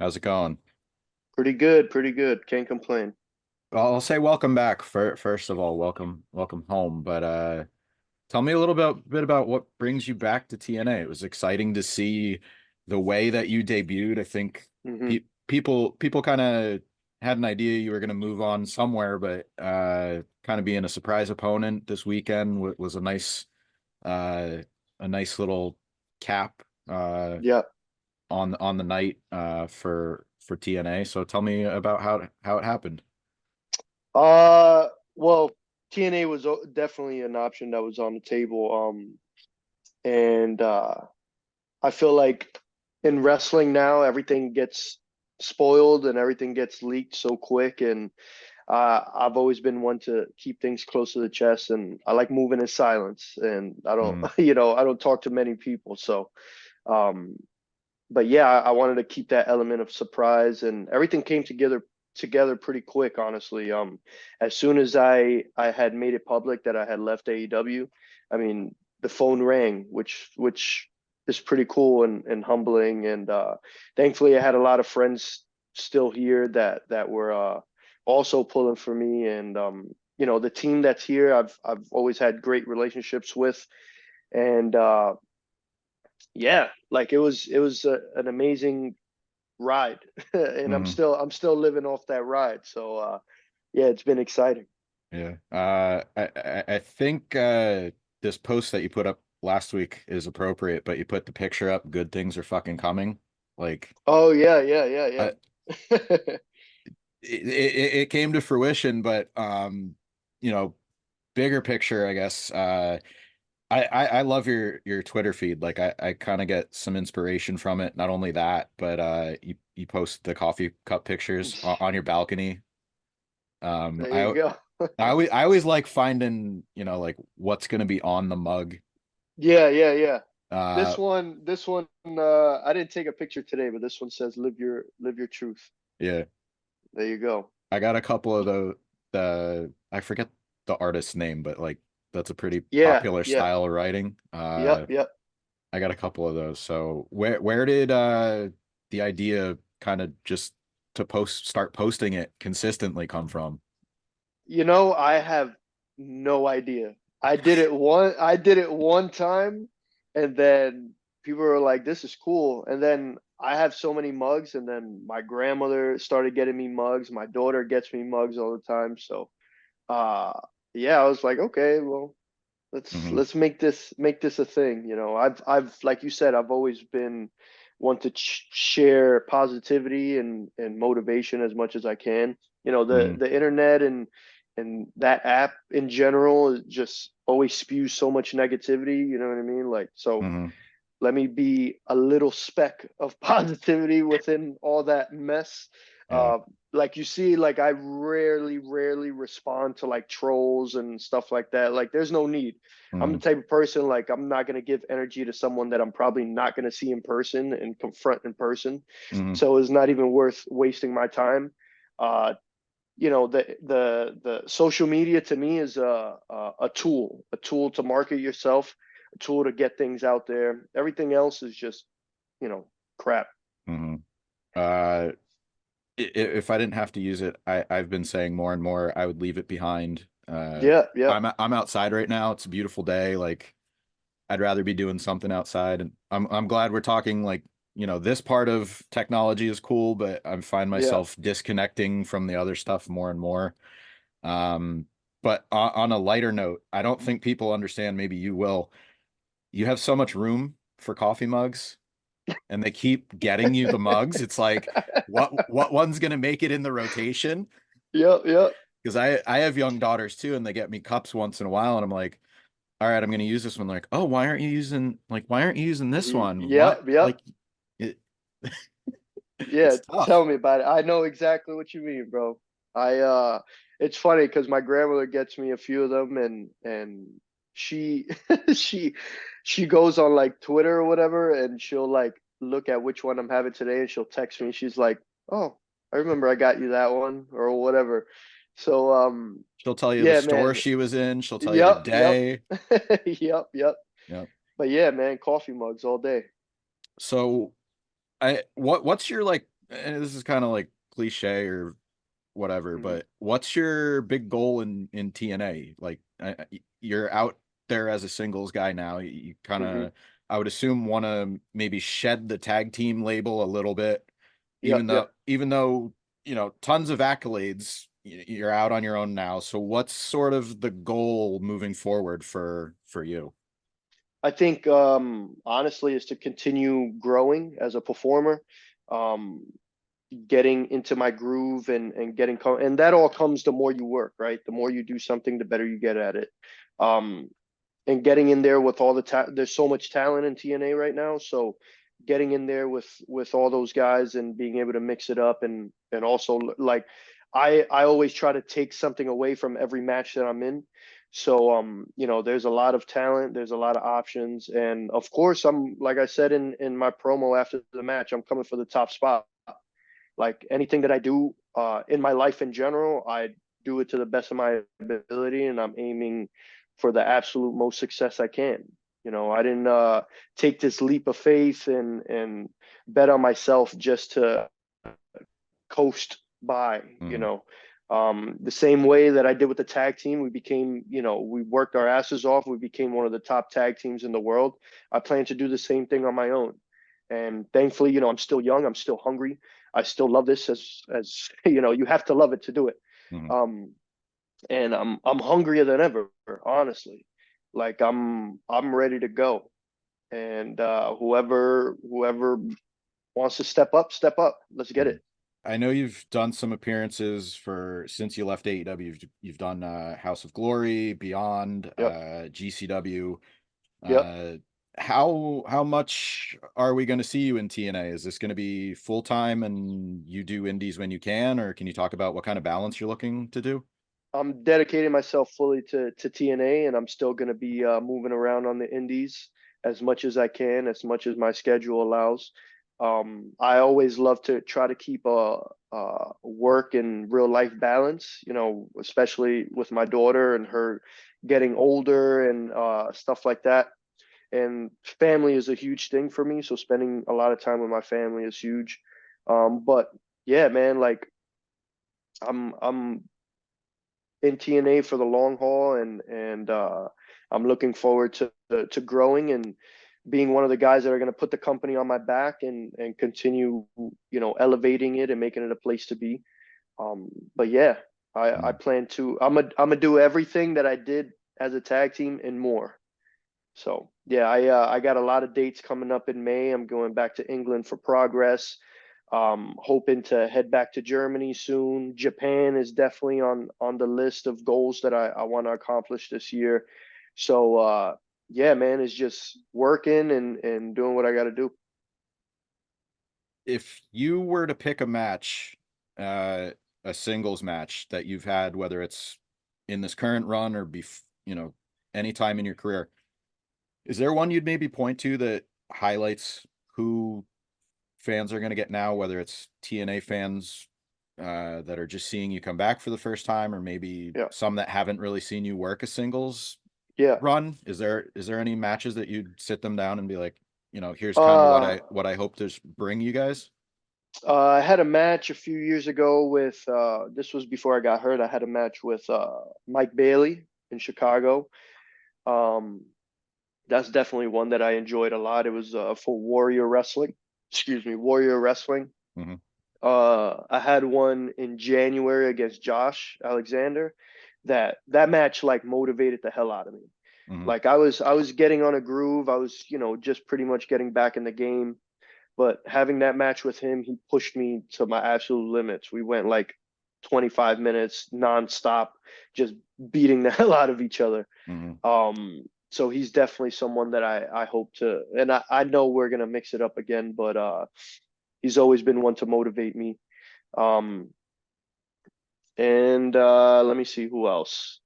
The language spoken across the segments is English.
How's it going? Pretty good, pretty good. Can't complain. Well, I'll say welcome back first of all, welcome home. But tell me a little bit about what brings you back to TNA. It was exciting to see the way that you debuted. I think people kind of had an idea you were going to move on somewhere, but kind of being a surprise opponent this weekend was uh a nice little cap Yeah. on the night for TNA. So tell me about how it happened. Well, TNA was definitely an option that was on the table. And I feel like in wrestling now, everything gets spoiled and everything gets leaked so quick. And I've always been one to keep things close to the chest, and I like moving in silence. And I don't, Mm, I don't talk to many people. So, um, but yeah, I wanted to keep that element of surprise, and everything came together pretty quick, honestly. As soon as I had made it public that I had left AEW, I mean, the phone rang, which is pretty cool and humbling. And thankfully, I had a lot of friends still here that were also pulling for me. And the team that's here, I've always had great relationships with. And yeah, like it was an amazing ride, and I'm mm, still I'm still living off that ride. So yeah, it's been exciting. yeah. I think this post that you put up last week is appropriate, but you put the picture up, good things are fucking coming. Like Oh yeah, yeah, yeah, I, yeah. it came to fruition, but you know, bigger picture, I guess. I love your Twitter feed. Like I kind of get some inspiration from it. Not only that, but you post the coffee cup pictures on your balcony. Um, There you I go. I always like finding, like what's gonna be on the mug. Yeah, yeah, yeah. Uh, This one, I didn't take a picture today, but this one says live your truth. yeah, There you go. I got a couple of the I forget the artist's name, but like that's a pretty Yeah, popular yeah. style of writing. Yep, yep. I got a couple of those. So where did the idea kind of just to start posting it consistently come from? I have no idea. I did it one time, and then people were like, "This is cool." And then I have so many mugs, and then my grandmother started getting me mugs. My daughter gets me mugs all the time. So, uh, yeah, I was like, okay, well, let's Hmm. let's make this a thing. I've like you said, I've always been one to share positivity and motivation as much as I can. The Hmm. the internet and that app in general just always spews so much negativity. You know what I mean? Like, so Hmm. let me be a little speck of positivity within all that mess. Yeah. Uh, like you see, like I rarely respond to like trolls and stuff like that. Like there's no need. I'm the Hmm. type of person like I'm not gonna give energy to someone that I'm probably not gonna see in person and confront in person. Hmm. So it's not even worth wasting my time. Uh, the social media to me is a tool to market yourself, a tool to get things out there. Everything else is just you know crap. Hmm. Uh, if I didn't have to use it, I've been saying more and more I would leave it behind. Yeah, yeah, I'm outside right now. It's a beautiful day. Like I'd rather be doing something outside, and I'm glad we're talking. Like, this part of technology is cool, but I find yeah. myself disconnecting from the other stuff more and more. Um, but on a lighter note, I don't think people understand. Maybe you will. You have so much room for coffee mugs, and they keep getting you the mugs. It's like, what one's gonna make it in the rotation? Yep, yep. Because I have young daughters too, and they get me cups once in a while, and I'm like, all right, I'm gonna use this one. They're like, oh, why aren't you using this one? What? Yep, yep. Like it, Yeah, it's tough. tell me about it. I know exactly what you mean, bro. I it's funny because my grandmother gets me a few of them, and she she she goes on like Twitter or whatever, and she'll like look at which one I'm having today, and she'll text me. She's like, "Oh, I remember I got you that one or whatever." So She'll tell you the yeah, store man. she was in. She'll tell you the Yep, yep. day. Yep, yep. Yeah. But yeah, man, coffee mugs all day. So what's your like? and this is kind of like cliche or whatever, Hmm. but what's your big goal in TNA? Like, you're out there as a singles guy now. You kind Hmm. of, I would assume, want to maybe shed the tag team label a little bit, Yep, yep. even though tons of accolades. You're out on your own now. So what's sort of the goal moving forward for you? I think honestly is to continue growing as a performer, um, getting into my groove and and that all comes the more you work, right? The more you do something, the better you get at it. Um, and getting in there with all there's so much talent in TNA right now, so getting in there with all those guys and being able to mix it up and also like I always try to take something away from every match that I'm in. So there's a lot of talent, there's a lot of options, and of course I'm like I said in my promo after the match, I'm coming for the top spot. Like anything that I do in my life in general, I do it to the best of my ability, and I'm aiming for the absolute most success I can. I didn't take this leap of faith and bet on myself just to coast by. Mhm. The same way that I did with the tag team, we became, we worked our asses off. We became one of the top tag teams in the world. I plan to do the same thing on my own. And thankfully, I'm still young. I'm still hungry. I still love this as you have to love it to do it. Mhm. Um, and I'm hungrier than ever, honestly. Like I'm ready to go. And whoever wants to step up, step up. Let's get Mhm. it. I know you've done some appearances for since you left AEW. You've done House of Glory, Beyond, Yep. GCW. Yep. Uh, how much are we going to see you in TNA? Is this going to be full time and you do indies when you can, or can you talk about what kind of balance you're looking to do? I'm dedicating myself fully to TNA, and I'm still going to be moving around on the indies as much as I can, as much as my schedule allows. I always love to try to keep a work and real life balance, especially with my daughter and her getting older and stuff like that. And family is a huge thing for me, so spending a lot of time with my family is huge. But yeah, man, like I'm in TNA for the long haul, and I'm looking forward to growing and being one of the guys that are going to put the company on my back and continue, elevating it and making it a place to be. But yeah, I Mm. plan to. I'm gonna do everything that I did as a tag team and more. So yeah, I got a lot of dates coming up in May. I'm going back to England for Progress. Hoping to head back to Germany soon. Japan is definitely on the list of goals that I want to accomplish this year. So yeah, man, it's just working and doing what I got to do. If you were to pick a match, uh, a singles match that you've had, whether it's in this current run or any time in your career, is there one you'd maybe point to that highlights who fans are going to get now, whether it's TNA fans that are just seeing you come back for the first time, or maybe Yeah, some that haven't really seen you work a singles yeah. run? Is there any matches that you'd sit them down and be like, here's kind of Uh, what I hope to bring you guys? I had a match a few years ago with this was before I got hurt. I had a match with Mike Bailey in Chicago. Um, that's definitely one that I enjoyed a lot. It was for Warrior Wrestling. Excuse me, Warrior Wrestling. Hmm. I had one in January against Josh Alexander. That match like motivated the hell out of me. Hmm. Like I was getting on a groove. I was, just pretty much getting back in the game. But having that match with him, he pushed me to my absolute limits. We went like 25 minutes nonstop, just beating the hell out of each other. Hmm. So he's definitely someone that I hope to, and I know we're gonna mix it up again, but he's always been one to motivate me. Um, and let me see who else.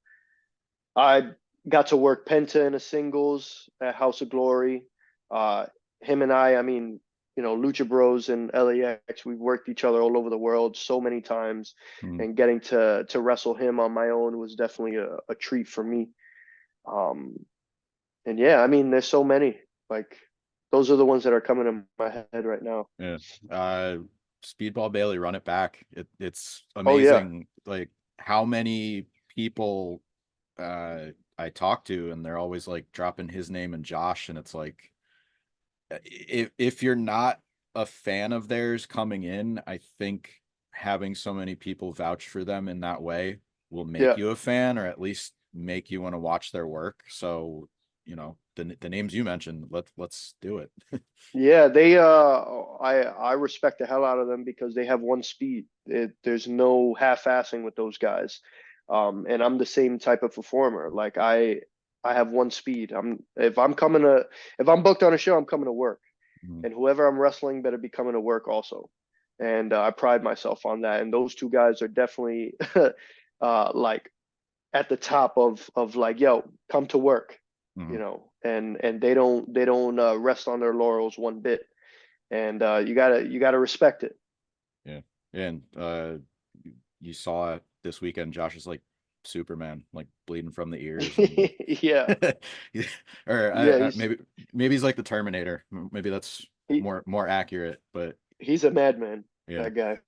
I got to work Penta in a singles at House of Glory. Uh, him and I mean, Lucha Bros and LAX, we've worked each other all over the world so many times, Hmm. and getting to wrestle him on my own was definitely a treat for me. Um, and yeah, I mean, there's so many. Like those are the ones that are coming in my head right now. Yeah. Uh, Speedball Bailey, run it back. It's Oh yeah. amazing, like how many people uh I talk to, and they're always like dropping his name and Josh, and it's like if you're not a fan of theirs coming in, I think having so many people vouch for them in that way will make Yeah. you a fan, or at least make you want to watch their work. So, the names you mentioned, let's do it. Yeah, they I respect the hell out of them because they have one speed. There's no half-assing with those guys. And I'm the same type of performer. Like I have one speed. If I'm booked on a show, I'm coming to work. Mhm. And whoever I'm wrestling better be coming to work also. And I pride myself on that. And those two guys are definitely like at the top of like, yo, come to work, Mhm. and they don't rest on their laurels one bit. And you gotta respect it. Yeah. And you saw it this weekend. Josh is like Superman, like bleeding from the ears, and Yeah, or yeah, maybe he's like the Terminator. Maybe that's he more accurate, but he's a madman, yeah. that guy.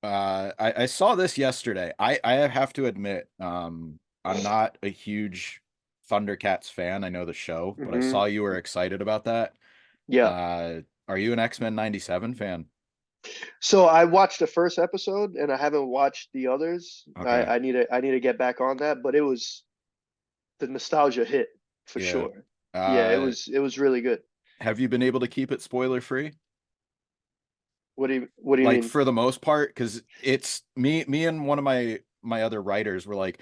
I saw this yesterday. I have to admit, I'm not a huge ThunderCats fan. I know the show, but I Hmm. saw you were excited about that. Yeah. Uh, are you an X-Men 97 fan? So I watched the first episode and I haven't watched the others. I, Okay. I need to I need to get back on that, but it was the nostalgia hit for Yeah. sure. Yeah, it Uh, was it was really good. have you been able to keep it spoiler free? What do you Like mean? for the most part, because it's me and one of my other writers were like,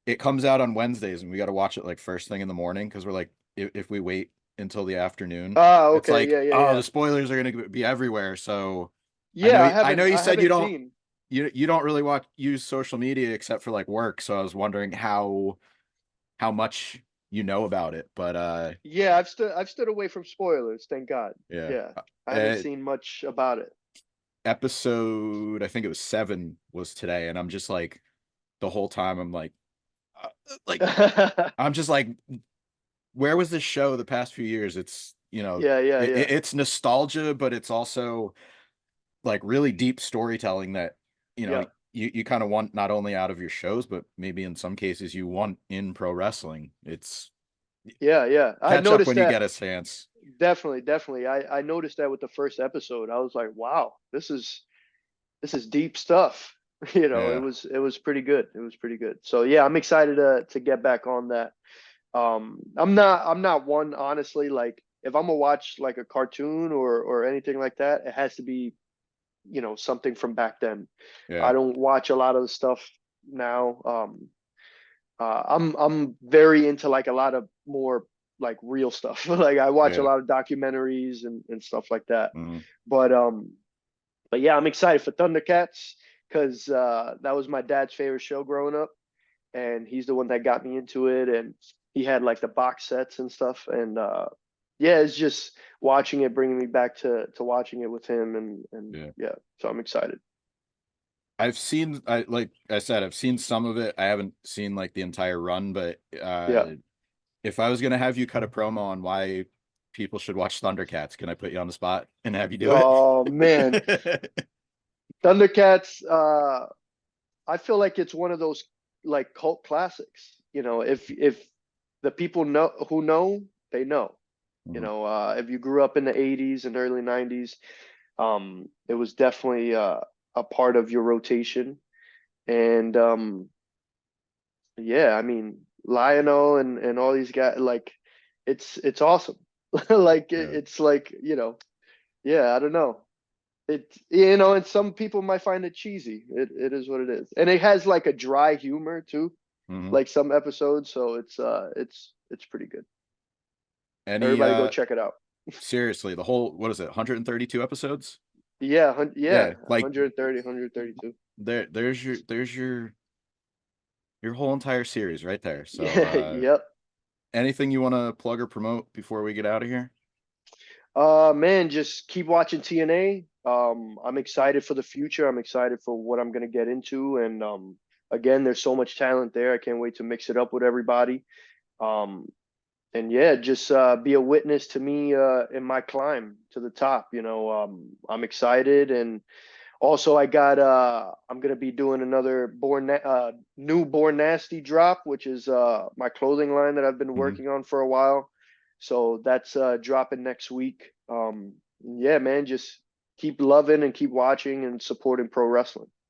it comes out on Wednesdays and we got to watch it like first thing in the morning, because we're like, if we wait until the afternoon, Ah, it's okay, like, yeah, yeah, oh, yeah. the spoilers are gonna be everywhere. So Yeah, I I know haven't you I said you haven't don't seen. you don't really use social media except for like work, so I was wondering how much you know about it, but Yeah, I've stood away from spoilers, thank God. yeah. Yeah. I haven't Uh, seen much about it. episode, I think it was 7 was today, and I'm just like, the whole time I'm uh, like I'm just like, where was this show the past few years? It's, Yeah, yeah, yeah. it's nostalgia, but it's also like really deep storytelling that, Yeah. you kind of want not only out of your shows, but maybe in some cases you want in pro wrestling. It's Yeah, yeah. I catch up noticed when you that. get a chance. Definitely, definitely. I noticed that with the first episode. I was like, wow, this is deep stuff. It Yeah. was pretty good. It was pretty good. So yeah, I'm excited to get back on that. I'm not one, honestly, like if I'm gonna watch like a cartoon or anything like that, it has to be, something from back then. I Yeah. don't watch a lot of the stuff now. I'm very into like a lot of more like real stuff. Like I watch a Yeah. lot of documentaries and stuff like that. Mhm. But but yeah, I'm excited for ThunderCats because that was my dad's favorite show growing up, and he's the one that got me into it, and he had like the box sets and stuff, and yeah, it's just watching it bringing me back to watching it with him, and Yeah. yeah, so I'm excited. Like I said, I've seen some of it. I haven't seen like the entire run, but Yeah. if I was gonna have you cut a promo on why people should watch ThunderCats, can I put you on the spot and have you do Oh man, it? ThunderCats. I feel like it's one of those like cult classics. If the people know, they know. Mhm. If you grew up in the '80s and early '90s, it was definitely a part of your rotation. And yeah, I mean Lionel and all these guys, like it's awesome. Like Yeah. it's like, yeah, I don't know. And some people might find it cheesy. It is what it is. And it has like a dry humor too, Mhm. like some episodes, so it's pretty good. Any Everybody go check it out. seriously, the whole, what is it, 132 episodes? Yeah, yeah, Yeah, like 130, 132. there's your whole entire series right there. So Yeah, yep. anything you want to plug or promote before we get out of here? Man, just keep watching TNA. I'm excited for the future. I'm excited for what I'm gonna get into, and again, there's so much talent there. I can't wait to mix it up with everybody. Um, and yeah, just be a witness to me in my climb to the top. I'm excited, and also I got I'm gonna be doing another new Born Nasty drop, which is my clothing line that I've been Mhm. working on for a while. So that's dropping next week. Yeah, man, just keep loving and keep watching and supporting pro wrestling.